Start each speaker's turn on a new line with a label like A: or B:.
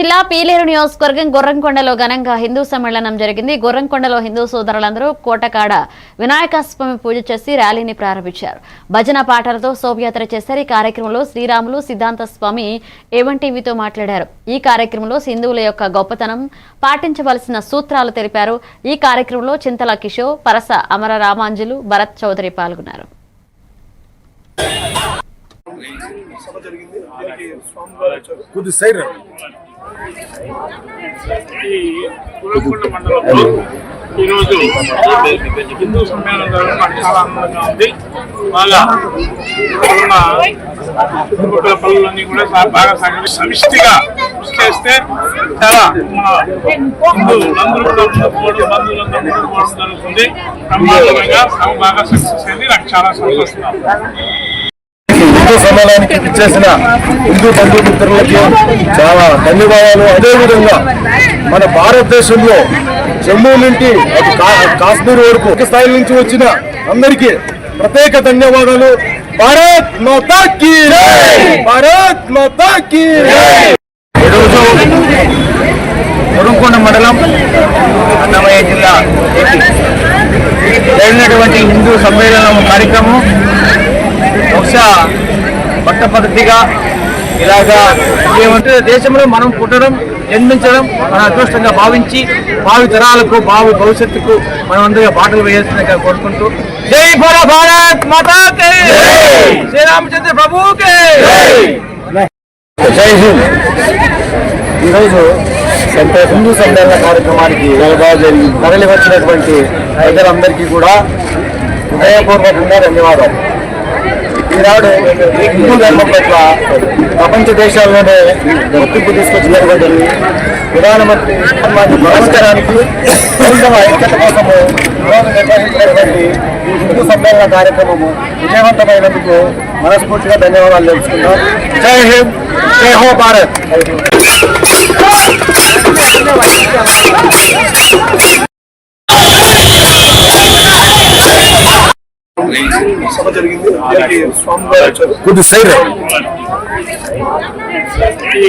A: జిల్లా పీలేరు నియోజకవర్గం గొర్రంకొండలో ఘనంగా హిందూ సమ్మేళనం జరిగింది. గొర్రంకొండలో హిందూ సోదరులందరూ కోటకాడ వినాయక స్వామి పూజ చేసి ర్యాలీని ప్రారంభించారు. భజన పాటలతో శోభయాత్ర చేశారు. ఈ కార్యక్రమంలో శ్రీరాములు సిద్ధాంత స్వామి ఏవన్ టీవీతో మాట్లాడారు. ఈ కార్యక్రమంలో హిందువుల యొక్క గొప్పతనం, పాటించవలసిన సూత్రాలు తెలిపారు. ఈ కార్యక్రమంలో చింతల కిషోర్, పరస అమర రామాంజులు, భరత్ చౌదరి పాల్గొన్నారు.
B: ఈరోజు హిందూ సమ్మేళనం జరగడం చాలా ఆనందంగా ఉంది. బాగా ఉన్న పనులన్నీ కూడా బాగా సమిష్టిగా కృషి చేస్తే చాలా మన హిందువులందరూ కూడా బంధువులందరూ పోవడం జరుగుతుంది. బ్రహ్మాండంగా బాగా సక్సెస్ అయింది. నాకు చాలా సంతోషంగా.
C: హిందూ సమాజానికి ఇచ్చేసిన హిందూ బంధుమిత్రులకి చాలా ధన్యవాదాలు. అదేవిధంగా మన భారతదేశంలో జమ్మూ నుండి కాశ్మీర్ వరకు ఒక స్థాయి నుంచి వచ్చిన అందరికీ ప్రత్యేక ధన్యవాదాలు. భారత్ మాతా కీ జై, భారత్ మాతా కీ జై. ఈరోజు గొర్రంకొండ మండలం అన్నమయ్య జిల్లా జరిగినటువంటి హిందూ సమ్మేళనం కార్యక్రమం బహుశా పట్టపద్ధతిగా ఇలాగా ఏమంటే దేశంలో మనం పుట్టడం, జన్మించడం మన అదృష్టంగా భావించి భావి తరాలకు భవిష్యత్తుకు మనం అందరిగా బాటలు వేయాల్సిందిగా కోరుకుంటూ జై భోలా భారత్ మాతాకి శ్రీరామచంద్ర ప్రభుకి జై హింద్. ఈరోజు హిందూ సమ్మేళన కార్యక్రమానికి తరలి వచ్చినటువంటి ప్రజలందరికీ కూడా హృదయపూర్వకంగా ధన్యవాదాలు. ఈనాడు హిందూ ధర్మం పట్ల ప్రపంచ దేశాల్లోనే గుర్తింపు తీసుకొచ్చినటువంటి ప్రధానమంత్రి నమస్కారానికి ఐక్యత కోసము ఈరోజు నిర్వహించినటువంటి ఈ హిందూ సమ్మేళన కార్యక్రమము విజయవంతమైనందుకు మనస్ఫూర్తిగా ధన్యవాదాలు తెలుసుకుంటాం. జై హింద్, జై హో భారత్. సభ జరిగింది.
B: ఈ